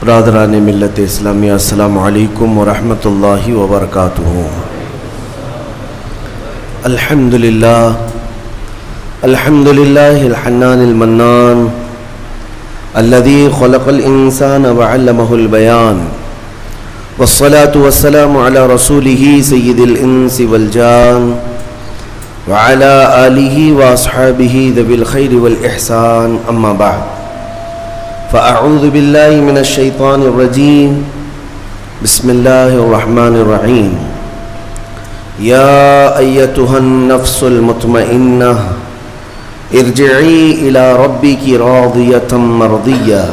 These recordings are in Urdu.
برادران ملت اسلامیہ، السلام علیکم ورحمۃ اللہ وبرکاتہ۔ الحمدللہ الحنان المنان الذي خلق الانسان وعلمه البيان، والصلاة والسلام على رسوله سید الانس والجان وعلى آلہ واصحابہ ذوی الخیر والاحسان، اما بعد فأعوذ باللہ من الشیطان الرجیم، بسم اللہ الرحمن الرحیم۔ یا ایتها النفس المطمئنہ ارجعی الی ربک راضیۃ مرضیہ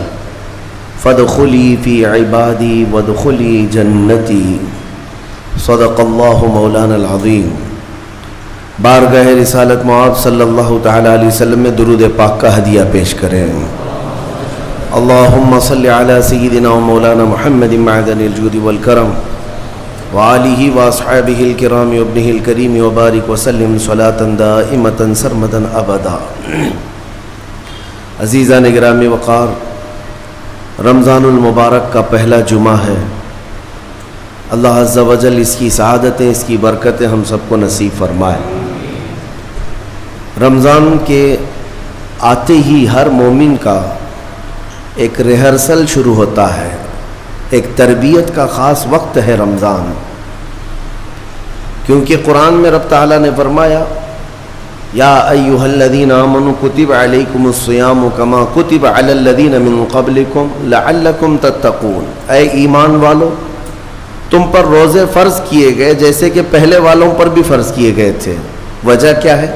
فادخلی فی عبادی وادخلی جنتی، صدق اللہ مولانا العظیم۔ بارگاہ رسالت معاذ صلی اللہ تعالی علیہ وسلم میں درود پاک کا ہدیہ پیش کریں۔ اللہم صلی علی سیدنا و مولانا محمد معدن الجود والکرم وآلہ واصحابہ الکرام وابنہ الکریم وبارک وسلم صلاة دائمة سرمدا ابدا۔ عزیزان گرامی وقار، رمضان المبارک کا پہلا جمعہ ہے۔ اللہ عز و جل اس کی سعادتیں، اس کی برکتیں ہم سب کو نصیب فرمائے۔ رمضان کے آتے ہی ہر مومن کا ایک ریہرسل شروع ہوتا ہے، ایک تربیت کا خاص وقت ہے رمضان، کیونکہ قرآن میں رب تعالیٰ نے فرمایا یا ایھا الذین آمنوا کتب علیکم الصیام کما کتب علی الذین من قبلکم لعلکم تتقون، اے ایمان والو تم پر روزے فرض کیے گئے جیسے کہ پہلے والوں پر بھی فرض کیے گئے تھے۔ وجہ کیا ہے؟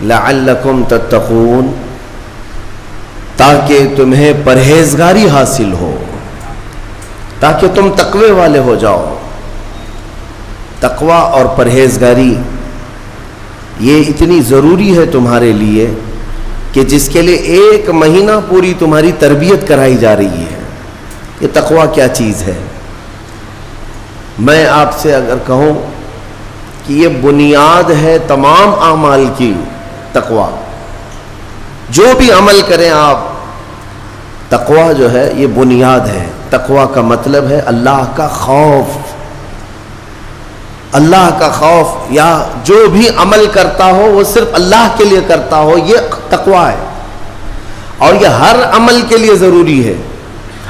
لعلکم تتقون، تاکہ تمہیں پرہیزگاری حاصل ہو، تاکہ تم تقوی والے ہو جاؤ۔ تقوی اور پرہیزگاری یہ اتنی ضروری ہے تمہارے لیے کہ جس کے لیے ایک مہینہ پوری تمہاری تربیت کرائی جا رہی ہے۔ یہ تقوی کیا چیز ہے؟ میں آپ سے اگر کہوں کہ یہ بنیاد ہے تمام اعمال کی، تقوی جو بھی عمل کریں آپ، تقوی جو ہے یہ بنیاد ہے۔ تقوی کا مطلب ہے اللہ کا خوف، اللہ کا خوف، یا جو بھی عمل کرتا ہو وہ صرف اللہ کے لیے کرتا ہو، یہ تقوی ہے۔ اور یہ ہر عمل کے لیے ضروری ہے،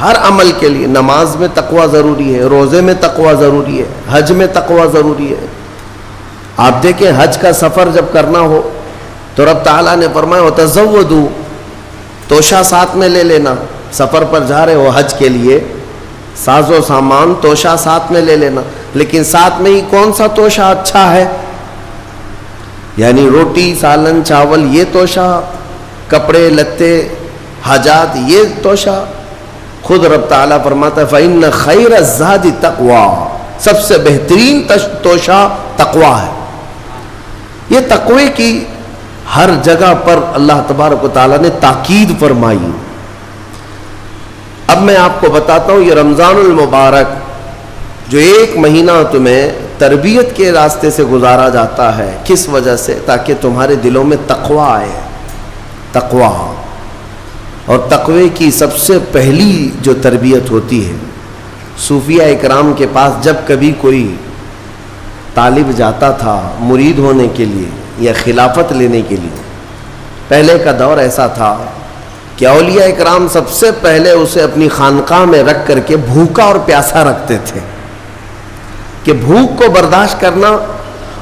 ہر عمل کے لیے۔ نماز میں تقوی ضروری ہے، روزے میں تقوی ضروری ہے، حج میں تقوی ضروری ہے۔ آپ دیکھیں حج کا سفر جب کرنا ہو تو رب تعالیٰ نے فرمایا وَتَزَوَّدُوا، توشہ ساتھ میں لے لینا۔ سفر پر جا رہے ہو حج کے لیے، ساز و سامان توشہ ساتھ میں لے لینا، لیکن ساتھ میں ہی کون سا توشہ اچھا ہے؟ یعنی روٹی، سالن، چاول یہ توشہ، کپڑے لتے، حاجات یہ توشہ؟ خود رب تعالیٰ فرماتا ہے فَإِنَّ خَيْرَ الزَّادِ تَقْوَى، سب سے بہترین توشہ تقوی ہے۔ یہ تقوی کی ہر جگہ پر اللہ تبارک و تعالیٰ نے تاکید فرمائی۔ اب میں آپ کو بتاتا ہوں یہ رمضان المبارک جو ایک مہینہ تمہیں تربیت کے راستے سے گزارا جاتا ہے، کس وجہ سے؟ تاکہ تمہارے دلوں میں تقوی آئے۔ تقوی، اور تقوی کی سب سے پہلی جو تربیت ہوتی ہے، صوفیہ اکرام کے پاس جب کبھی کوئی طالب جاتا تھا مرید ہونے کے لیے یا خلافت لینے کے لیے، پہلے کا دور ایسا تھا کہ اولیاء اکرام سب سے پہلے اسے اپنی خانقاہ میں رکھ کر کے بھوکا اور پیاسا رکھتے تھے، کہ بھوک کو برداشت کرنا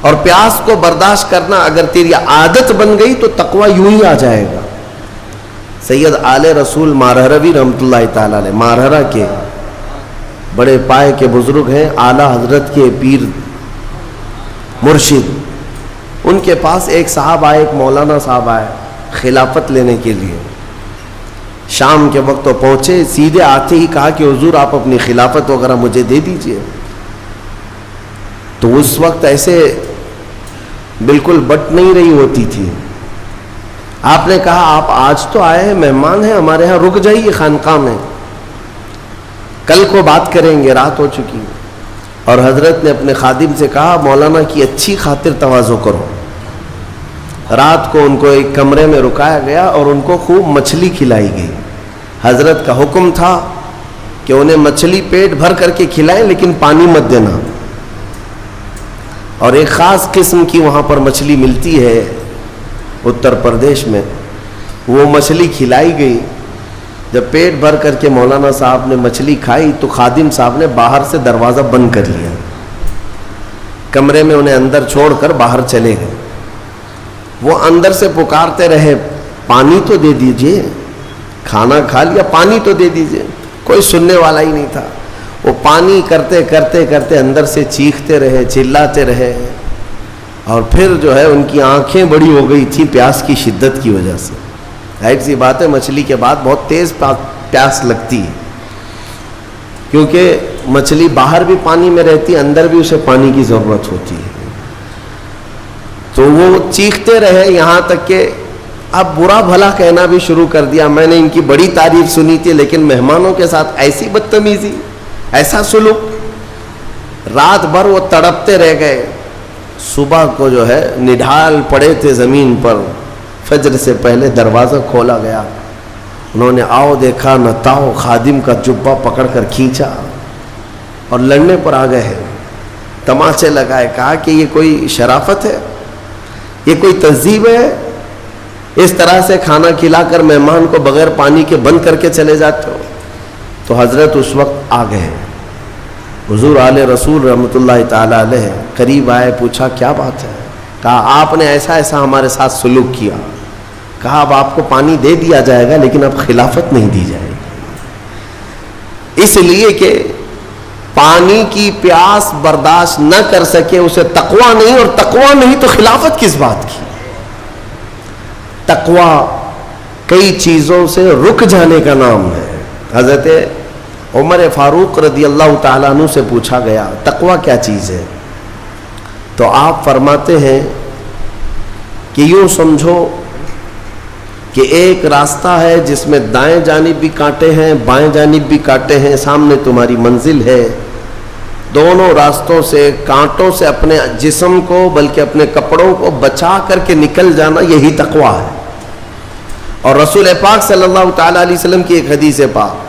اور پیاس کو برداشت کرنا اگر تیری عادت بن گئی تو تقوی یوں ہی آ جائے گا۔ سید آل رسول مارہروی رحمۃ اللہ تعالی علیہ، مارہرہ کے بڑے پائے کے بزرگ ہیں، اعلیٰ حضرت کے پیر مرشد، ان کے پاس ایک صاحب آئے، ایک مولانا صاحب آئے خلافت لینے کے لیے۔ شام کے وقت تو پہنچے، سیدھے آتے ہی کہا کہ حضور آپ اپنی خلافت وغیرہ مجھے دے دیجئے۔ تو اس وقت ایسے بالکل بٹ نہیں رہی ہوتی تھی۔ آپ نے کہا آپ آج تو آئے ہیں، مہمان ہیں ہمارے ہاں، رک جائیے خانقاہ میں، کل کو بات کریں گے، رات ہو چکی۔ اور حضرت نے اپنے خادم سے کہا مولانا کی اچھی خاطر تواضع کرو۔ رات کو ان کو ایک کمرے میں رکایا گیا اور ان کو خوب مچھلی کھلائی گئی۔ حضرت کا حکم تھا کہ انہیں مچھلی پیٹ بھر کر کے کھلائیں لیکن پانی مت دینا. اور ایک خاص قسم کی وہاں پر مچھلی ملتی ہے اتر پردیش میں، وہ مچھلی کھلائی گئی. جب پیٹ بھر کر کے مولانا صاحب نے مچھلی کھائی تو خادم صاحب نے باہر سے دروازہ بند کر لیا، کمرے میں انہیں اندر چھوڑ کر باہر چلے گئے. وہ اندر سے پکارتے رہے پانی تو دے دیجئے، کھانا کھا لیا پانی تو دے دیجئے. کوئی سننے والا ہی نہیں تھا. وہ پانی کرتے کرتے کرتے اندر سے چیختے رہے، چلاتے رہے. اور پھر جو ہے ان کی آنکھیں بڑی ہو گئی تھی پیاس کی شدت کی وجہ سے. ظاہر سی بات ہے مچھلی کے بعد بہت تیز پیاس لگتی ہے، کیونکہ مچھلی باہر بھی پانی میں رہتی ہے، اندر بھی اسے پانی کی ضرورت ہوتی ہے. تو وہ چیختے رہے یہاں تک کہ اب برا بھلا کہنا بھی شروع کر دیا. میں نے ان کی بڑی تعریف سنی تھی لیکن مہمانوں کے ساتھ ایسی بدتمیزی، ایسا سلوک. رات بھر وہ تڑپتے رہ گئے. صبح کو جو ہے نڈھال پڑے تھے زمین پر. فجر سے پہلے دروازہ کھولا گیا. انہوں نے آؤ دیکھا نہ تاؤ، خادم کا جبہ پکڑ کر کھینچا اور لڑنے پر آ گئے ہیں. تماچے لگائے. کہا کہ یہ کوئی شرافت ہے، یہ کوئی تہذیب ہے؟ اس طرح سے کھانا کھلا کر مہمان کو بغیر پانی کے بند کر کے چلے جاتے ہو. تو حضرت اس وقت آ گئے. حضور آل رسول رحمۃ اللہ تعالی علیہ قریب آئے، پوچھا کیا بات ہے؟ کہا آپ نے ایسا ایسا ہمارے ساتھ سلوک کیا. کہا اب آپ کو پانی دے دیا جائے گا لیکن اب خلافت نہیں دی جائے گی، اس لیے کہ پانی کی پیاس برداشت نہ کر سکے اسے تقویٰ نہیں، اور تقویٰ نہیں تو خلافت کس بات کی؟ تقویٰ کئی چیزوں سے رک جانے کا نام ہے. حضرت عمر فاروق رضی اللہ تعالیٰ عنہ سے پوچھا گیا تقویٰ کیا چیز ہے؟ تو آپ فرماتے ہیں کہ یوں سمجھو کہ ایک راستہ ہے جس میں دائیں جانب بھی کانٹے ہیں بائیں جانب بھی کانٹے ہیں، سامنے تمہاری منزل ہے. دونوں راستوں سے کانٹوں سے اپنے جسم کو بلکہ اپنے کپڑوں کو بچا کر کے نکل جانا، یہی تقویٰ ہے. اور رسول پاک صلی اللہ تعالی علیہ وسلم کی ایک حدیث پاک،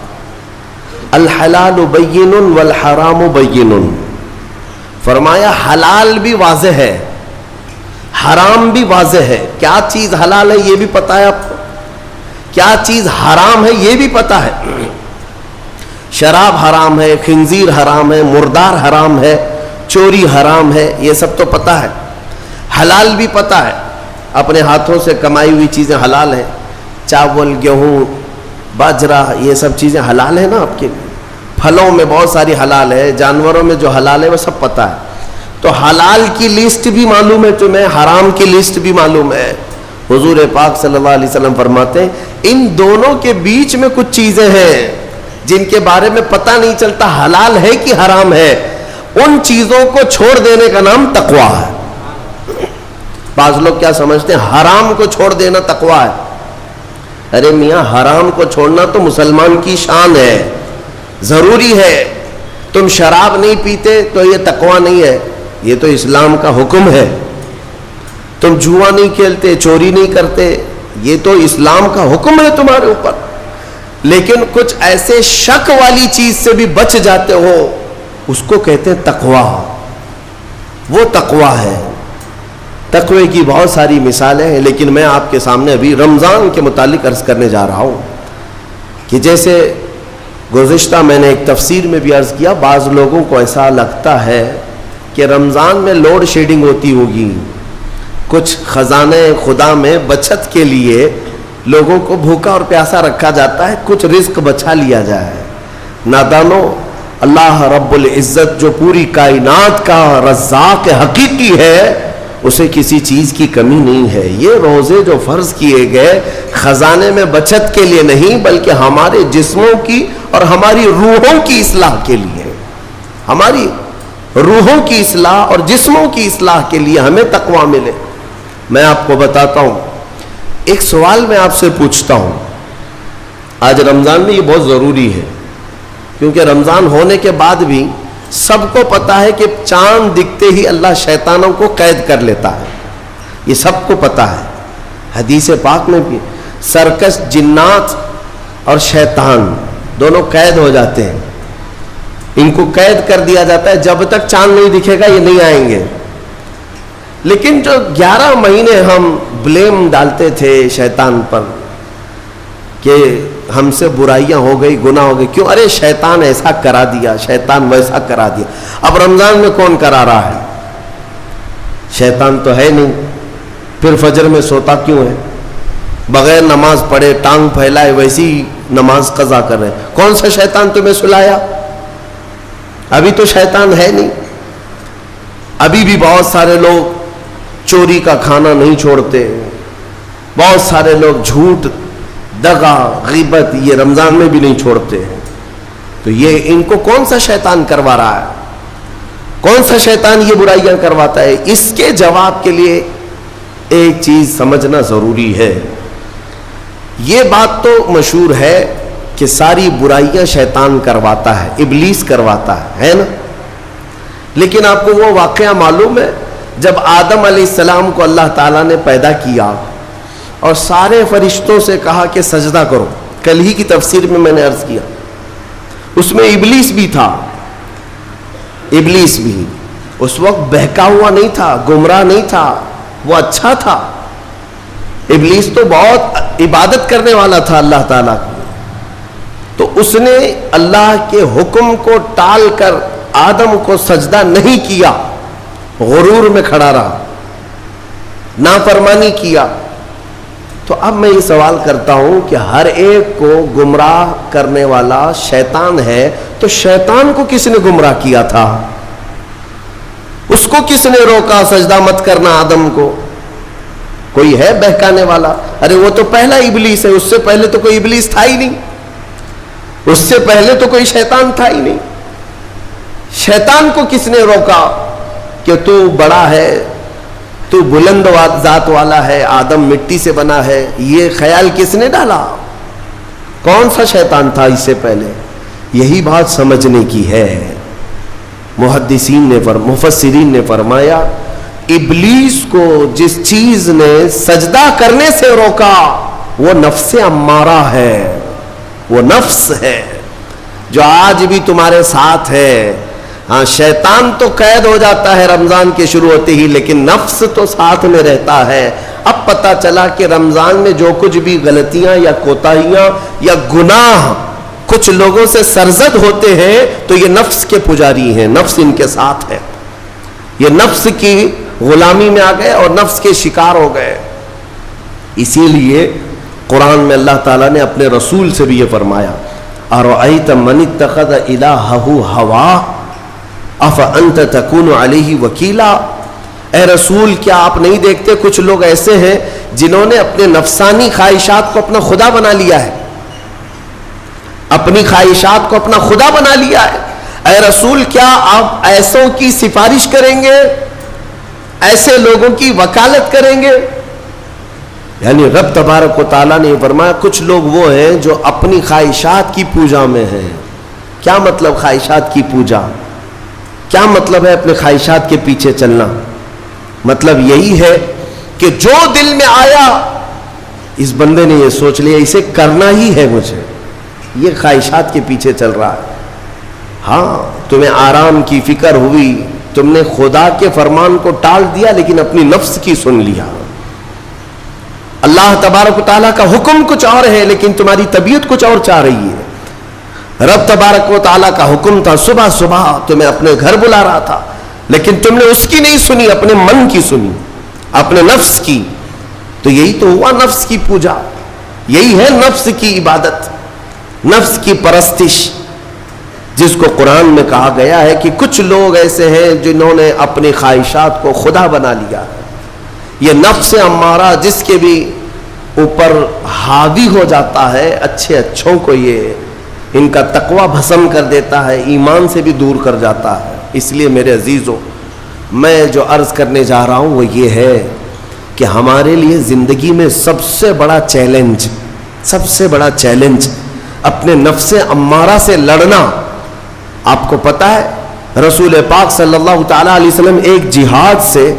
الحلال بین والحرام بین، فرمایا حلال بھی واضح ہے حرام بھی واضح ہے. کیا چیز حلال ہے یہ بھی پتا ہے آپ کو، کیا چیز حرام ہے یہ بھی پتا ہے. شراب حرام ہے، خنزیر حرام ہے، مردار حرام ہے، چوری حرام ہے، یہ سب تو پتا ہے. حلال بھی پتا ہے، اپنے ہاتھوں سے کمائی ہوئی چیزیں حلال ہیں. چاول، گیہوں، باجرہ، یہ سب چیزیں حلال ہیں نا آپ کے لیے. پھلوں میں بہت ساری حلال ہے، جانوروں میں جو حلال ہے وہ سب پتا ہے. تو حلال کی لسٹ بھی معلوم ہے تمہیں، حرام کی لسٹ بھی معلوم ہے. حضور پاک صلی اللہ علیہ وسلم فرماتے ہیں ان دونوں کے بیچ میں کچھ چیزیں ہیں جن کے بارے میں پتہ نہیں چلتا حلال ہے کہ حرام ہے. ان چیزوں کو چھوڑ دینے کا نام تقویٰ ہے. بعض لوگ کیا سمجھتے ہیں حرام کو چھوڑ دینا تقویٰ ہے. ارے میاں حرام کو چھوڑنا تو مسلمان کی شان ہے، ضروری ہے. تم شراب نہیں پیتے تو یہ تقویٰ نہیں ہے، یہ تو اسلام کا حکم ہے. تم جوا نہیں کھیلتے، چوری نہیں کرتے، یہ تو اسلام کا حکم ہے تمہارے اوپر. لیکن کچھ ایسے شک والی چیز سے بھی بچ جاتے ہو، اس کو کہتے ہیں تقویٰ. وہ تقویٰ ہے. تقوی کی بہت ساری مثالیں ہیں، لیکن میں آپ کے سامنے ابھی رمضان کے متعلق عرض کرنے جا رہا ہوں کہ جیسے گزشتہ میں نے ایک تفسیر میں بھی عرض کیا، بعض لوگوں کو ایسا لگتا ہے کہ رمضان میں لوڈ شیڈنگ ہوتی ہوگی، کچھ خزانے خدا میں بچت کے لیے لوگوں کو بھوکا اور پیاسا رکھا جاتا ہے، کچھ رزق بچا لیا جائے. نادانو، اللہ رب العزت جو پوری کائنات کا رزاق حقیقی ہے اسے کسی چیز کی کمی نہیں ہے. یہ روزے جو فرض کیے گئے خزانے میں بچت کے لیے نہیں بلکہ ہمارے جسموں کی اور ہماری روحوں کی اصلاح کے لیے، ہماری روحوں کی اصلاح اور جسموں کی اصلاح کے لیے ہمیں تقویٰ ملے. میں آپ کو بتاتا ہوں، ایک سوال میں آپ سے پوچھتا ہوں. آج رمضان میں یہ بہت ضروری ہے کیونکہ رمضان ہونے کے بعد بھی سب کو پتا ہے کہ چاند دکھتے ہی اللہ شیطانوں کو قید کر لیتا ہے، یہ سب کو پتا ہے. حدیث پاک میں بھی سرکش جنات اور شیطان دونوں قید ہو جاتے ہیں. ان کو قید کر دیا جاتا ہے, جب تک چاند نہیں دکھے گا یہ نہیں آئیں گے. لیکن جو 11 مہینے ہم بلیم ڈالتے تھے شیطان پر کہ ہم سے برائیاں ہو گئی, گناہ ہو گئی, کیوں؟ ارے شیطان ایسا کرا دیا, شیطان ویسا کرا دیا. اب رمضان میں کون کرا رہا ہے؟ شیطان تو ہے نہیں. پھر فجر میں سوتا کیوں ہے؟ بغیر نماز پڑھے ٹانگ پھیلائے ویسی نماز قضا کر رہے. کون سا شیطان تمہیں سلایا؟ ابھی تو شیطان ہے نہیں. ابھی بھی بہت سارے لوگ چوری کا کھانا نہیں چھوڑتے, بہت سارے لوگ جھوٹ, دغا, غیبت یہ رمضان میں بھی نہیں چھوڑتے. تو یہ ان کو کون سا شیطان کروا رہا ہے؟ کون سا شیطان یہ برائیاں کرواتا ہے؟ اس کے جواب کے لیے ایک چیز سمجھنا ضروری ہے. یہ بات تو مشہور ہے کہ ساری برائیاں شیطان کرواتا ہے, ابلیس کرواتا ہے نا. لیکن آپ کو وہ واقعہ معلوم ہے جب آدم علیہ السلام کو اللہ تعالیٰ نے پیدا کیا اور سارے فرشتوں سے کہا کہ سجدہ کرو. کل ہی کی تفسیر میں نے عرض کیا, اس میں ابلیس بھی تھا. ابلیس بھی اس وقت بہکا ہوا نہیں تھا, گمراہ نہیں تھا, وہ اچھا تھا. ابلیس تو بہت عبادت کرنے والا تھا اللہ تعالیٰ کی. تو اس نے اللہ کے حکم کو ٹال کر آدم کو سجدہ نہیں کیا, غرور میں کھڑا رہا, نافرمانی کیا. تو اب میں یہ سوال کرتا ہوں کہ ہر ایک کو گمراہ کرنے والا شیطان ہے, تو شیطان کو کس نے گمراہ کیا تھا؟ اس کو کس نے روکا سجدہ مت کرنا آدم کو؟ کوئی ہے بہکانے والا؟ ارے وہ تو پہلا ابلیس ہے, اس سے پہلے تو کوئی ابلیس تھا ہی نہیں, اس سے پہلے تو کوئی شیطان تھا ہی نہیں. شیطان کو کس نے روکا کہ تو بڑا ہے, تو بلند ذات والا ہے, آدم مٹی سے بنا ہے؟ یہ خیال کس نے ڈالا؟ کون سا شیطان تھا اس سے پہلے؟ یہی بات سمجھنے کی ہے. محدثین نے مفسرین نے فرمایا ابلیس کو جس چیز نے سجدہ کرنے سے روکا وہ نفس امارہ ہے, وہ نفس ہے جو آج بھی تمہارے ساتھ ہے. ہاں شیطان تو قید ہو جاتا ہے رمضان کے شروع ہوتے ہی, لیکن نفس تو ساتھ میں رہتا ہے. اب پتہ چلا کہ رمضان میں جو کچھ بھی غلطیاں یا کوتاہیاں یا گناہ کچھ لوگوں سے سرزد ہوتے ہیں تو یہ نفس کے پجاری ہیں, نفس ان کے ساتھ ہے. یہ نفس کی غلامی میں آ گئے اور نفس کے شکار ہو گئے. اسی لیے قرآن میں اللہ تعالیٰ نے اپنے رسول سے بھی یہ فرمایا اَرَأَيْتَ مَنِ اتَّخَذَ إِلَٰهَهُ هَوَاهُ أَفَأَنْتَ تَكُونُ عَلَيْهِ وَكِيلًا. اے رسول کیا آپ نہیں دیکھتے کچھ لوگ ایسے ہیں جنہوں نے اپنے نفسانی خواہشات کو اپنا خدا بنا لیا ہے, اپنی خواہشات کو اپنا خدا بنا لیا ہے. اے رسول کیا آپ ایسوں کی سفارش کریں گے, ایسے لوگوں کی وکالت کریں گے؟ یعنی رب تبارک و تعالیٰ نے فرمایا کچھ لوگ وہ ہیں جو اپنی خواہشات کی پوجا میں ہیں. کیا مطلب خواہشات کی پوجا؟ کیا مطلب ہے اپنے خواہشات کے پیچھے چلنا؟ مطلب یہی ہے کہ جو دل میں آیا اس بندے نے یہ سوچ لیا اسے کرنا ہی ہے مجھے, یہ خواہشات کے پیچھے چل رہا ہے. ہاں تمہیں آرام کی فکر ہوئی, تم نے خدا کے فرمان کو ٹال دیا لیکن اپنی نفس کی سن لیا. اللہ تبارک و تعالیٰ کا حکم کچھ اور ہے لیکن تمہاری طبیعت کچھ اور چاہ رہی ہے. رب تبارک و تعالیٰ کا حکم تھا صبح صبح تمہیں اپنے گھر بلا رہا تھا لیکن تم نے اس کی نہیں سنی, اپنے من کی سنی, اپنے نفس کی. تو یہی تو ہوا نفس کی پوجا, یہی ہے نفس کی عبادت, نفس کی پرستش, جس کو قرآن میں کہا گیا ہے کہ کچھ لوگ ایسے ہیں جنہوں نے اپنی خواہشات کو خدا بنا لیا. یہ نفس امارہ جس کے بھی اوپر حاوی ہو جاتا ہے, اچھے اچھوں کو یہ ان کا تقوی بھسم کر دیتا ہے, ایمان سے بھی دور کر جاتا ہے. اس لیے میرے عزیزوں میں جو عرض کرنے جا رہا ہوں وہ یہ ہے کہ ہمارے لیے زندگی میں سب سے بڑا چیلنج اپنے نفس امارہ سے لڑنا. آپ کو پتا ہے رسول پاک صلی اللہ تعالیٰ علیہ وسلم ایک جہاد سے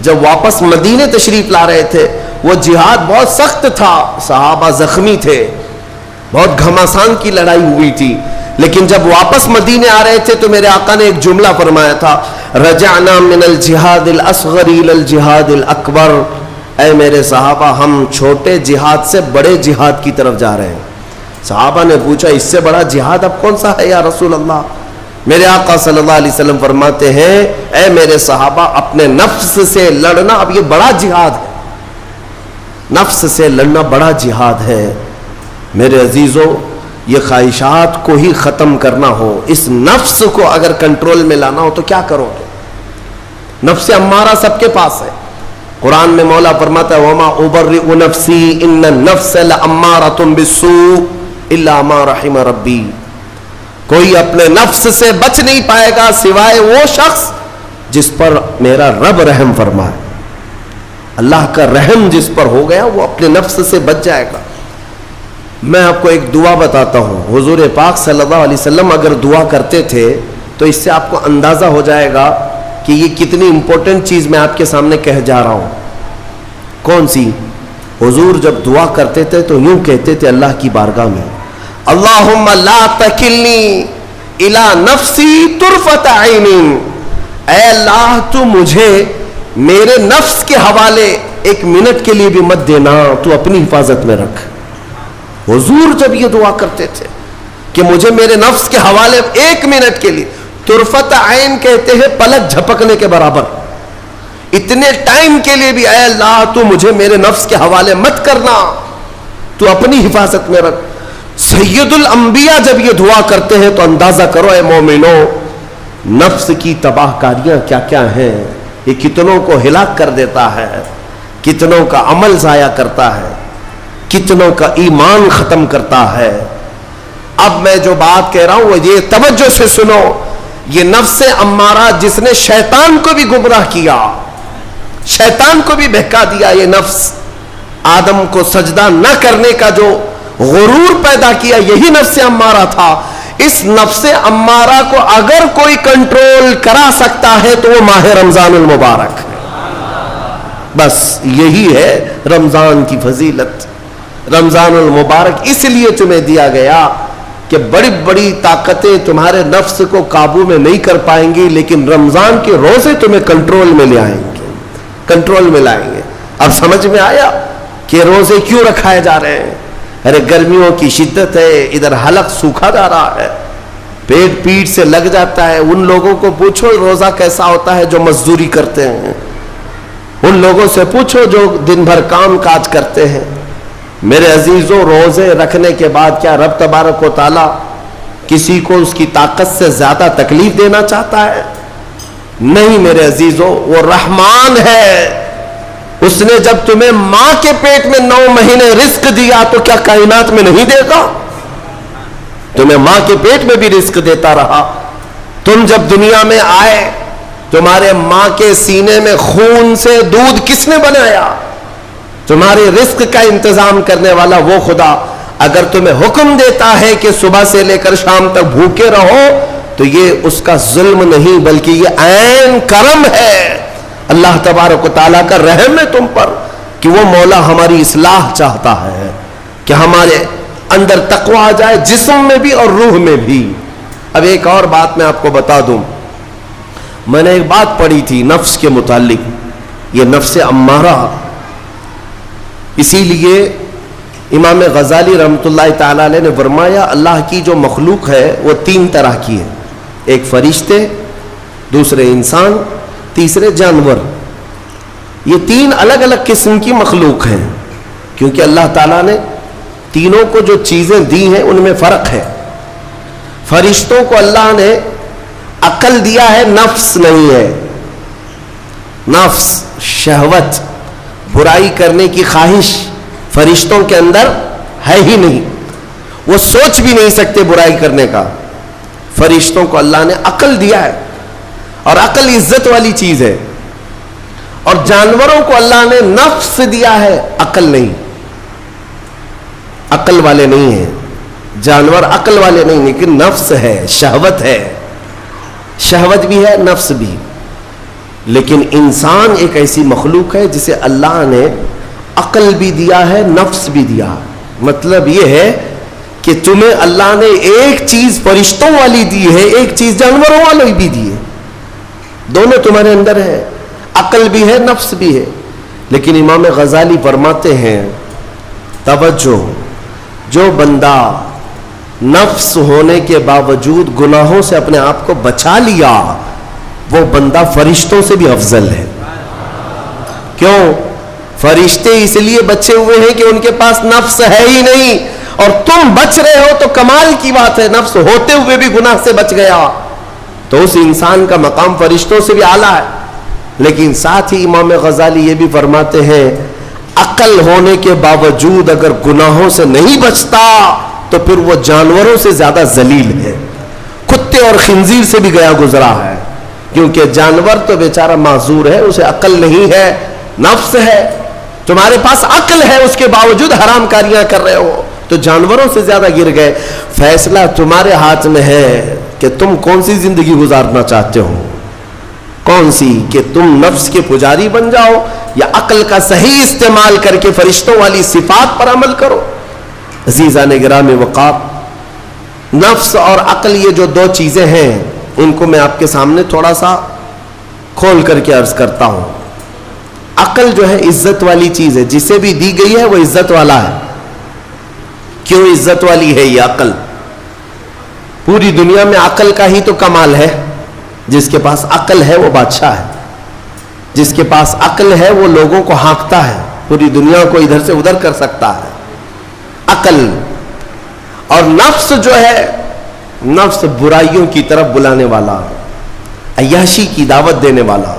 جب واپس مدینے تشریف لا رہے تھے, وہ جہاد بہت سخت تھا, صحابہ زخمی تھے, بہت گھماسان کی لڑائی ہوئی تھی، لیکن جب واپس مدینے آ رہے تھے تو میرے آقا نے ایک جملہ فرمایا تھا، رجعنا من الجہاد الاصغر الى الجہاد الاکبر، اے میرے صحابہ ہم چھوٹے جہاد سے بڑے جہاد کی طرف جا رہے ہیں۔ صحابہ نے پوچھا اس سے بڑا جہاد اب کون سا ہے یا رسول اللہ؟ میرے آقا صلی اللہ علیہ وسلم فرماتے ہیں، اے میرے صحابہ اپنے نفس سے لڑنا اب یہ بڑا جہاد ہے، نفس سے لڑنا بڑا جہاد ہے۔ میرے عزیزوں، یہ خواہشات کو ہی ختم کرنا ہو، اس نفس کو اگر کنٹرول میں لانا ہو تو کیا کرو گے؟ نفس امارہ سب کے پاس ہے۔ قرآن میں مولا فرماتا ہے وَمَا أُبَرِّئُ نَفْسِي إِنَّ النَّفْسَ لَأَمَّارَةٌ بِالسُّوءِ إِلَّا مَا رَحِمَ رَبِّي، کوئی اپنے نفس سے بچ نہیں پائے گا سوائے وہ شخص جس پر میرا رب رحم فرمائے۔ اللہ کا رحم جس پر ہو گیا وہ اپنے نفس سے بچ جائے گا۔ میں آپ کو ایک دعا بتاتا ہوں، حضور پاک صلی اللہ علیہ وسلم اگر دعا کرتے تھے تو اس سے آپ کو اندازہ ہو جائے گا کہ یہ کتنی امپورٹنٹ چیز میں آپ کے سامنے کہہ جا رہا ہوں۔ کون سی؟ حضور جب دعا کرتے تھے تو یوں کہتے تھے اللہ کی بارگاہ میں، اللہم لا تکلنی الی نفسی طرفۃ عین، اے اللہ تو مجھے میرے نفس کے حوالے ایک منٹ کے لیے بھی مت دینا، تو اپنی حفاظت میں رکھ۔ حضور جب یہ دعا کرتے تھے کہ مجھے میرے نفس کے حوالے ایک منٹ کے لیے، طرفۃ عین کہتے ہیں پلک جھپکنے کے برابر، اتنے ٹائم کے لیے بھی اے اللہ تو مجھے میرے نفس کے حوالے مت کرنا، تو اپنی حفاظت میں رکھ۔ سید الانبیاء جب یہ دعا کرتے ہیں تو اندازہ کرو اے مومنو، نفس کی تباہ کاریاں کیا کیا ہیں، یہ کتنوں کو ہلاک کر دیتا ہے، کتنوں کا عمل ضائع کرتا ہے، کتنوں کا ایمان ختم کرتا ہے۔ اب میں جو بات کہہ رہا ہوں وہ یہ توجہ سے سنو، یہ نفس امارہ جس نے شیطان کو بھی گمراہ کیا، شیطان کو بھی بہکا دیا، یہ نفس آدم کو سجدہ نہ کرنے کا جو غرور پیدا کیا یہی نفس امارہ تھا۔ اس نفس امارہ کو اگر کوئی کنٹرول کرا سکتا ہے تو وہ ماہ رمضان المبارک ہے۔ بس یہی ہے رمضان کی فضیلت۔ رمضان المبارک اس لیے تمہیں دیا گیا کہ بڑی بڑی طاقتیں تمہارے نفس کو قابو میں نہیں کر پائیں گی، لیکن رمضان کے روزے تمہیں کنٹرول میں لے آئیں گے، کنٹرول میں لائیں گے۔ اب سمجھ میں آیا کہ روزے کیوں رکھائے جا رہے ہیں؟ ارے گرمیوں کی شدت ہے، ادھر حلق سوکھا جا رہا ہے، پیٹ پیٹ سے لگ جاتا ہے۔ ان لوگوں کو پوچھو روزہ کیسا ہوتا ہے جو مزدوری کرتے ہیں، ان لوگوں سے پوچھو جو دن بھر کام کاج کرتے ہیں۔ میرے عزیزوں، روزے رکھنے کے بعد کیا رب تبارک و تعالی کسی کو اس کی طاقت سے زیادہ تکلیف دینا چاہتا ہے؟ نہیں میرے عزیزوں، وہ رحمان ہے۔ اس نے جب تمہیں ماں کے پیٹ میں 9 مہینے رزق دیا تو کیا کائنات میں نہیں دے گا؟ تمہیں ماں کے پیٹ میں بھی رزق دیتا رہا۔ تم جب دنیا میں آئے تمہارے ماں کے سینے میں خون سے دودھ کس نے بنایا؟ تمہارے رزق کا انتظام کرنے والا وہ خدا اگر تمہیں حکم دیتا ہے کہ صبح سے لے کر شام تک بھوکے رہو تو یہ اس کا ظلم نہیں بلکہ یہ عین کرم ہے، اللہ تبارک و تعالیٰ کا رحم ہے تم پر کہ وہ مولا ہماری اصلاح چاہتا ہے کہ ہمارے اندر تقوی آ جائے، جسم میں بھی اور روح میں بھی۔ اب ایک اور بات میں آپ کو بتا دوں، میں نے ایک بات پڑھی تھی نفس کے متعلق، یہ نفس امارہ، اسی لیے امام غزالی رحمۃ اللہ تعالی علیہ نے فرمایا اللہ کی جو مخلوق ہے وہ 3 طرح کی ہے، ایک فرشتے، دوسرے انسان، تیسرے جانور۔ یہ 3 الگ الگ قسم کی مخلوق ہیں کیونکہ اللہ تعالیٰ نے تینوں کو جو چیزیں دی ہیں ان میں فرق ہے۔ فرشتوں کو اللہ نے عقل دیا ہے، نفس نہیں ہے۔ نفس، شہوت، برائی کرنے کی خواہش فرشتوں کے اندر ہے ہی نہیں، وہ سوچ بھی نہیں سکتے برائی کرنے کا۔ فرشتوں کو اللہ نے عقل دیا ہے اور عقل عزت والی چیز ہے، اور جانوروں کو اللہ نے نفس دیا ہے، عقل نہیں، عقل والے نہیں ہیں جانور، عقل والے نہیں، لیکن نفس ہے، شہوت ہے، شہوت بھی ہے نفس بھی۔ لیکن انسان ایک ایسی مخلوق ہے جسے اللہ نے عقل بھی دیا ہے، نفس بھی دیا۔ مطلب یہ ہے کہ تمہیں اللہ نے ایک چیز فرشتوں والی دی ہے, ایک چیز جانوروں والی بھی دی ہے, دونوں تمہارے اندر ہے, عقل بھی ہے, نفس بھی ہے. لیکن امام غزالی فرماتے ہیں توجہ, جو بندہ نفس ہونے کے باوجود گناہوں سے اپنے آپ کو بچا لیا, وہ بندہ فرشتوں سے بھی افضل ہے. کیوں؟ فرشتے اس لیے بچے ہوئے ہیں کہ ان کے پاس نفس ہے ہی نہیں, اور تم بچ رہے ہو تو کمال کی بات ہے. نفس ہوتے ہوئے بھی گناہ سے بچ گیا تو اس انسان کا مقام فرشتوں سے بھی اعلیٰ ہے. لیکن ساتھ ہی امام غزالی یہ بھی فرماتے ہیں عقل ہونے کے باوجود اگر گناہوں سے نہیں بچتا تو پھر وہ جانوروں سے زیادہ ذلیل ہے, کتے اور خنزیر سے بھی گیا گزرا ہے. کیونکہ جانور تو بیچارہ معذور ہے, اسے عقل نہیں ہے, نفس ہے. تمہارے پاس عقل ہے, اس کے باوجود حرام کاریاں کر رہے ہو تو جانوروں سے زیادہ گر گئے. فیصلہ تمہارے ہاتھ میں ہے کہ تم کون سی زندگی گزارنا چاہتے ہو, کون سی, کہ تم نفس کے پجاری بن جاؤ یا عقل کا صحیح استعمال کر کے فرشتوں والی صفات پر عمل کرو. عزیزان گرامی وقار, نفس اور عقل یہ جو دو چیزیں ہیں ان کو میں آپ کے سامنے تھوڑا سا کھول کر کے عرض کرتا ہوں. عقل جو ہے عزت والی چیز ہے, جسے بھی دی گئی ہے وہ عزت والا ہے. کیوں عزت والی ہے یہ عقل؟ پوری دنیا میں عقل کا ہی تو کمال ہے. جس کے پاس عقل ہے وہ بادشاہ ہے, جس کے پاس عقل ہے وہ لوگوں کو ہانکتا ہے, پوری دنیا کو ادھر سے ادھر کر سکتا ہے. عقل اور نفس جو ہے, نفس برائیوں کی طرف بلانے والا, عیاشی کی دعوت دینے والا,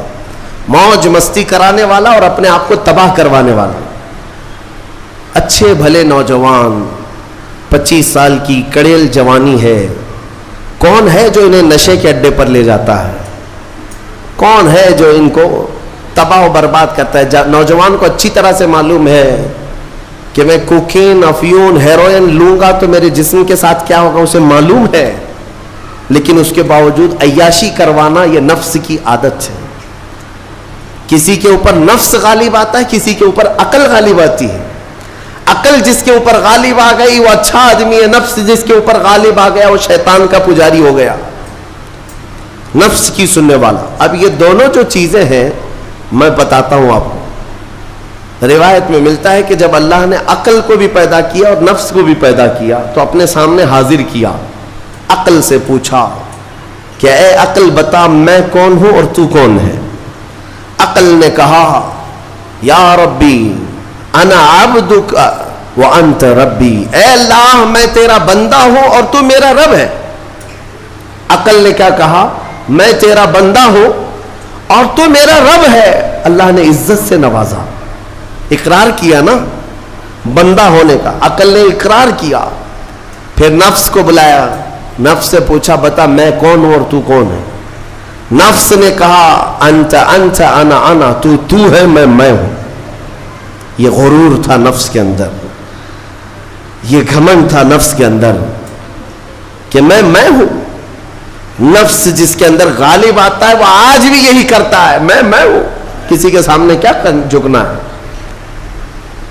موج مستی کرانے والا اور اپنے آپ کو تباہ کروانے والا. اچھے بھلے نوجوان 25 سال کی کڑیل جوانی ہے, کون ہے جو انہیں نشے کے اڈے پر لے جاتا ہے؟ کون ہے جو ان کو تباہ و برباد کرتا ہے؟ نوجوان کو اچھی طرح سے معلوم ہے کہ میں کوکین, افیون, ہیروئن لوں گا تو میرے جسم کے ساتھ کیا ہوگا, اسے معلوم ہے. لیکن اس کے باوجود عیاشی کروانا یہ نفس کی عادت ہے. کسی کے اوپر نفس غالب آتا ہے, کسی کے اوپر عقل غالب آتی ہے. عقل جس کے اوپر غالب آ گئی وہ اچھا آدمی ہے, نفس جس کے اوپر غالب آ گیا وہ شیطان کا پجاری ہو گیا, نفس کی سننے والا. اب یہ دونوں جو چیزیں ہیں میں بتاتا ہوں آپ کو. روایت میں ملتا ہے کہ جب اللہ نے عقل کو بھی پیدا کیا اور نفس کو بھی پیدا کیا تو اپنے سامنے حاضر کیا, عقل سے پوچھا کہ اے عقل بتا میں کون ہوں اور تو کون ہے؟ عقل نے کہا یا ربی انا عبدک وانت ربی, اے اللہ میں تیرا بندہ ہوں اور تو میرا رب ہے. عقل نے کیا کہا؟ میں تیرا بندہ ہوں اور تو میرا رب ہے. اللہ نے عزت سے نوازا, اقرار کیا نا بندہ ہونے کا, عقل نے اقرار کیا. پھر نفس کو بلایا, نفس سے پوچھا بتا میں کون ہوں اور تو کون ہے؟ نفس نے کہا انت انت انا انا, تو ہے میں ہوں. یہ غرور تھا نفس کے اندر, یہ گھمنڈ تھا نفس کے اندر کہ میں ہوں. نفس جس کے اندر غالب آتا ہے وہ آج بھی یہی کرتا ہے, میں ہوں, کسی کے سامنے کیا جھکنا ہے.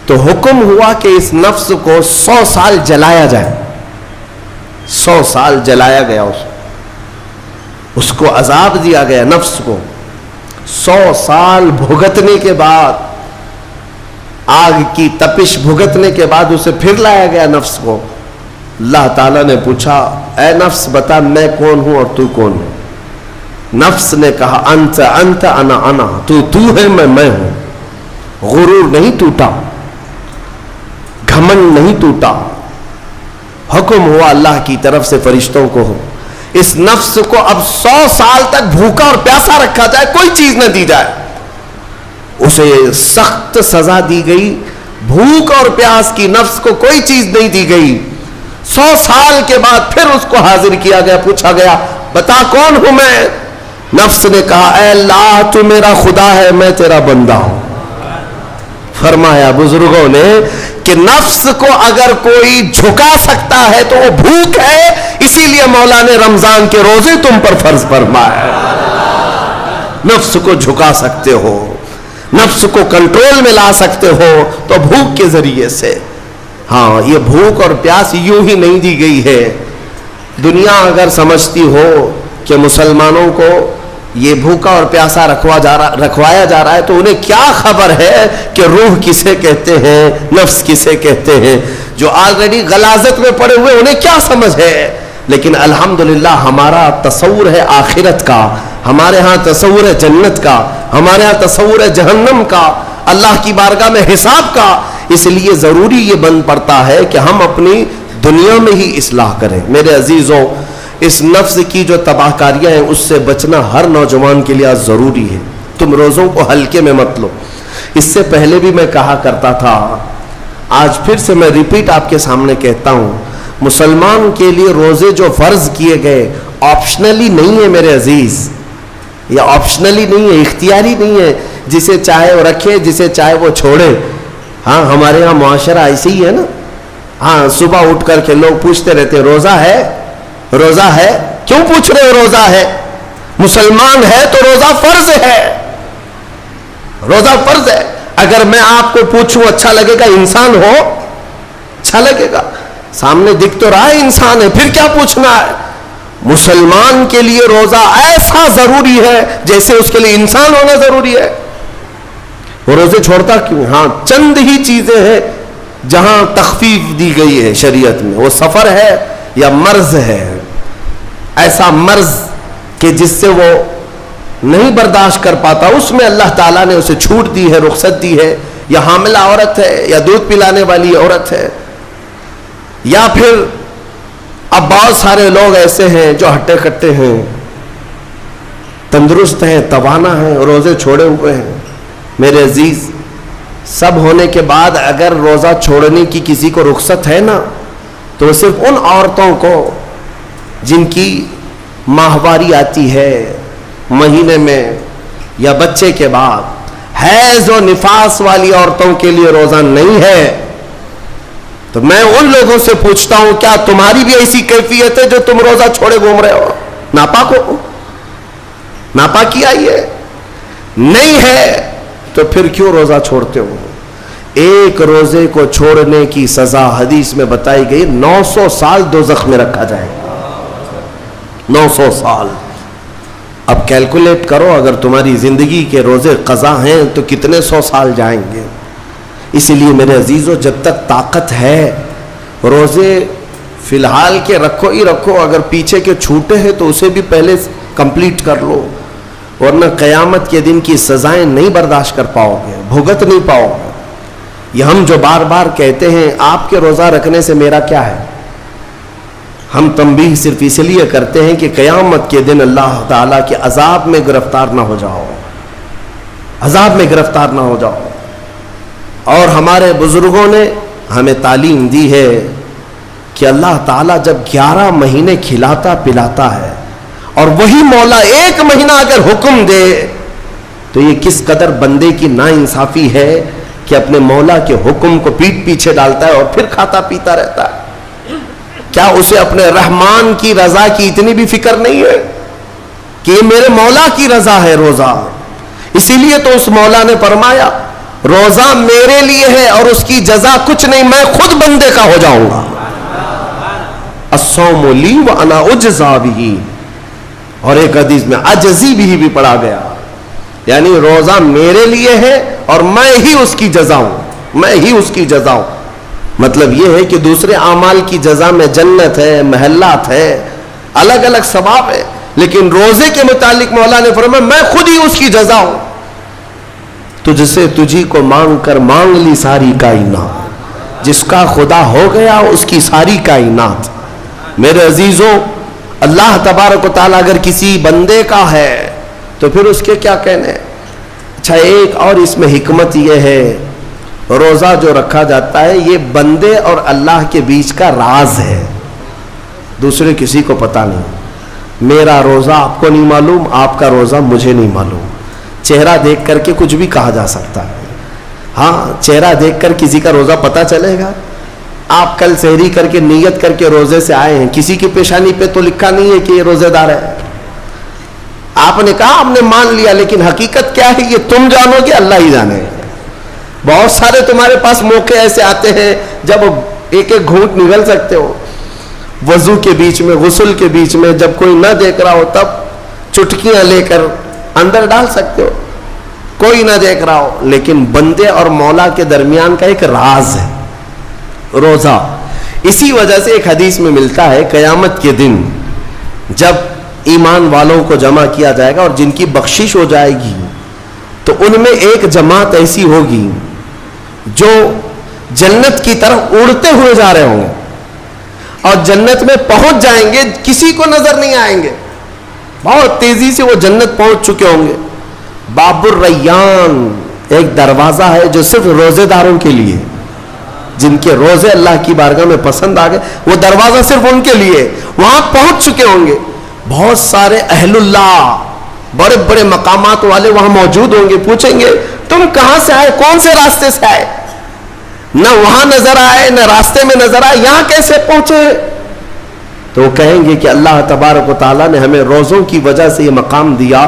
تو حکم ہوا کہ اس نفس کو 100 سال جلایا جائے. 100 سال جلایا گیا, اس کو عذاب دیا گیا نفس کو. 100 سال بھگتنے کے بعد, آگ کی تپش بھگتنے کے بعد اسے پھر لایا گیا نفس کو. اللہ تعالیٰ نے پوچھا اے نفس بتا میں کون ہوں اور تو کون ہے؟ نفس نے کہا انت انت انا انا, تو ہے میں ہوں. غرور نہیں ٹوٹا, گھمنڈ نہیں ٹوٹا. حکم ہوا اللہ کی طرف سے فرشتوں کو, اس نفس کو اب 100 سال تک بھوکا اور پیاسا رکھا جائے, کوئی چیز نہ دی جائے. اسے سخت سزا دی گئی, بھوک اور پیاس کی نفس کو کوئی چیز نہیں دی گئی. 100 سال کے بعد پھر اس کو حاضر کیا گیا, پوچھا گیا بتا کون ہوں میں؟ نفس نے کہا اے اللہ تو میرا خدا ہے, میں تیرا بندہ ہوں. فرمایا بزرگوں نے کہ نفس کو اگر کوئی جھکا سکتا ہے تو وہ بھوک ہے, اسی لیے مولا نے رمضان کے روزے تم پر فرض فرمایا. نفس کو جھکا سکتے ہو, نفس کو کنٹرول میں لا سکتے ہو تو بھوک کے ذریعے سے. ہاں یہ بھوک اور پیاس یوں ہی نہیں دی گئی ہے. دنیا اگر سمجھتی ہو کہ مسلمانوں کو یہ بھوکا اور پیاسا رکھوایا جا رہا ہے تو انہیں کیا خبر ہے کہ روح کسے کہتے ہیں, نفس کسے کہتے ہیں. جو آلریڈی غلاظت میں پڑے ہوئے انہیں کیا سمجھ ہے. لیکن الحمدللہ ہمارا تصور ہے آخرت کا, ہمارے ہاں تصور ہے جنت کا, ہمارے ہاں تصور ہے جہنم کا, اللہ کی بارگاہ میں حساب کا. اس لیے ضروری یہ بن پڑتا ہے کہ ہم اپنی دنیا میں ہی اصلاح کریں. میرے عزیزوں, اس نفس کی جو تباہ کاریاں ہیں اس سے بچنا ہر نوجوان کے لیے ضروری ہے. تم روزوں کو ہلکے میں مت لو. اس سے پہلے بھی میں کہا کرتا تھا, آج پھر سے میں ریپیٹ آپ کے سامنے کہتا ہوں, مسلمان کے لیے روزے جو فرض کیے گئے آپشنلی نہیں ہے میرے عزیز. یہ آپشنلی نہیں ہے, اختیاری نہیں ہے. جسے چاہے وہ رکھے, جسے چاہے وہ چھوڑے. ہاں ہمارے یہاں معاشرہ ایسے ہی ہے نا. ہاں صبح اٹھ کر کے لوگ پوچھتے رہتے روزہ ہے, روزہ ہے. کیوں پوچھ رہے ہو روزہ ہے؟ مسلمان ہے تو روزہ فرض ہے, روزہ فرض ہے. اگر میں آپ کو پوچھوں اچھا لگے گا؟ انسان ہو اچھا لگے گا. سامنے دکھ تو رہا ہے انسان ہے, پھر کیا پوچھنا ہے. مسلمان کے لیے روزہ ایسا ضروری ہے جیسے اس کے لیے انسان ہونا ضروری ہے. وہ روزے چھوڑتا کیوں؟ ہاں چند ہی چیزیں ہیں جہاں تخفیف دی گئی ہے شریعت میں. وہ سفر ہے یا مرض ہے, ایسا مرض کہ جس سے وہ نہیں برداشت کر پاتا, اس میں اللہ تعالیٰ نے اسے چھوٹ دی ہے, رخصت دی ہے. یا حاملہ عورت ہے, یا دودھ پلانے والی عورت ہے, یا پھر اب بہت سارے لوگ ایسے ہیں جو ہٹے کٹے ہیں, تندرست ہیں, توانا ہیں, روزے چھوڑے ہوئے ہیں. میرے عزیز, سب ہونے کے بعد اگر روزہ چھوڑنے کی کسی کو رخصت ہے نا, تو صرف ان عورتوں کو جن کی ماہواری آتی ہے مہینے میں یا بچے کے بعد, حیض و نفاس والی عورتوں کے لیے روزہ نہیں ہے. تو میں ان لوگوں سے پوچھتا ہوں, کیا تمہاری بھی ایسی کیفیت ہے جو تم روزہ چھوڑے گھوم رہے ہو؟ ناپاک ہو, ناپاکی آئی ہے؟ نہیں ہے تو پھر کیوں روزہ چھوڑتے ہو؟ ایک روزے کو چھوڑنے کی سزا حدیث میں بتائی گئی 900 سال دوزخ میں رکھا جائے گا. 900 سال. اب کیلکولیٹ کرو, اگر تمہاری زندگی کے روزے قضا ہیں تو کتنے 100 سال جائیں گے. اسی لیے میرے عزیزوں, جب تک طاقت ہے روزے فی الحال کے رکھو ہی رکھو. اگر پیچھے کے چھوٹے ہیں تو اسے بھی پہلے کمپلیٹ کر لو, ورنہ قیامت کے دن کی سزائیں نہیں برداشت کر پاؤ گے, بھگت نہیں پاؤ گے. یہ ہم جو بار بار کہتے ہیں آپ کے روزہ رکھنے سے میرا کیا ہے, ہم تنبیہ صرف اس لیے کرتے ہیں کہ قیامت کے دن اللہ تعالیٰ کے عذاب میں گرفتار نہ ہو جاؤ, عذاب میں گرفتار نہ ہو جاؤ. اور ہمارے بزرگوں نے ہمیں تعلیم دی ہے کہ اللہ تعالیٰ جب 11 مہینے کھلاتا پلاتا ہے, اور وہی مولا 1 مہینہ اگر حکم دے تو یہ کس قدر بندے کی ناانصافی ہے کہ اپنے مولا کے حکم کو پیٹ پیچھے ڈالتا ہے اور پھر کھاتا پیتا رہتا ہے. کیا اسے اپنے رحمان کی رضا کی اتنی بھی فکر نہیں ہے کہ یہ میرے مولا کی رضا ہے روزہ؟ اسی لیے تو اس مولا نے فرمایا روزہ میرے لیے ہے اور اس کی جزا کچھ نہیں, میں خود بندے کا ہو جاؤں گا. الصوم لی وانا اجزا بہ. اور ایک حدیث میں عجزی بھی پڑھا گیا, یعنی روزہ میرے لیے ہے اور میں ہی اس کی جزا ہوں, میں ہی اس کی جزا ہوں. مطلب یہ ہے کہ دوسرے اعمال کی جزا میں جنت ہے, محلات ہے, الگ الگ ثواب ہے, لیکن روزے کے متعلق مولا نے فرمایا میں خود ہی اس کی جزا ہوں. تجھ سے تجھی کو مانگ کر مانگ لی ساری کائنات, جس کا خدا ہو گیا اس کی ساری کائنات. میرے عزیزوں, اللہ تبارک و تعالیٰ اگر کسی بندے کا ہے تو پھر اس کے کیا کہنے. اچھا, ایک اور اس میں حکمت یہ ہے, روزہ جو رکھا جاتا ہے یہ بندے اور اللہ کے بیچ کا راز ہے, دوسرے کسی کو پتہ نہیں. میرا روزہ آپ کو نہیں معلوم, آپ کا روزہ مجھے نہیں معلوم. چہرہ دیکھ کر کے کچھ بھی کہا جا سکتا ہے. ہاں, چہرہ دیکھ کر کسی کا روزہ پتہ چلے گا. آپ کل سحری کر کے نیت کر کے روزے سے آئے ہیں, کسی کی پیشانی پہ تو لکھا نہیں ہے کہ یہ روزے دار ہے. آپ نے کہا آپ نے مان لیا, لیکن حقیقت کیا ہے یہ تم جانو گے, اللہ ہی جانے. بہت سارے تمہارے پاس موقع ایسے آتے ہیں جب ایک ایک گھونٹ نگل سکتے ہو, وضو کے بیچ میں, غسل کے بیچ میں, جب کوئی نہ دیکھ رہا ہو تب چٹکیاں لے کر اندر ڈال سکتے ہو, کوئی نہ دیکھ رہا ہو. لیکن بندے اور مولا کے درمیان کا ایک راز ہے روزہ. اسی وجہ سے ایک حدیث میں ملتا ہے قیامت کے دن جب ایمان والوں کو جمع کیا جائے گا اور جن کی بخشش ہو جائے گی, تو ان میں ایک جماعت ایسی ہوگی جو جنت کی طرف اڑتے ہوئے جا رہے ہوں گے اور جنت میں پہنچ جائیں گے, کسی کو نظر نہیں آئیں گے, بہت تیزی سے وہ جنت پہنچ چکے ہوں گے. باب الریان ایک دروازہ ہے جو صرف روزے داروں کے لیے, جن کے روزے اللہ کی بارگاہ میں پسند آ گئے, وہ دروازہ صرف ان کے لیے. وہاں پہنچ چکے ہوں گے, بہت سارے اہل اللہ, بڑے بڑے مقامات والے وہاں موجود ہوں گے. پوچھیں گے تم کہاں سے آئے, کون سے راستے سے آئے؟ نہ وہاں نظر آئے نہ راستے میں نظر آئے, یہاں کیسے پہنچے؟ تو وہ کہیں گے کہ اللہ تبارک و تعالیٰ نے ہمیں روزوں کی وجہ سے یہ مقام دیا.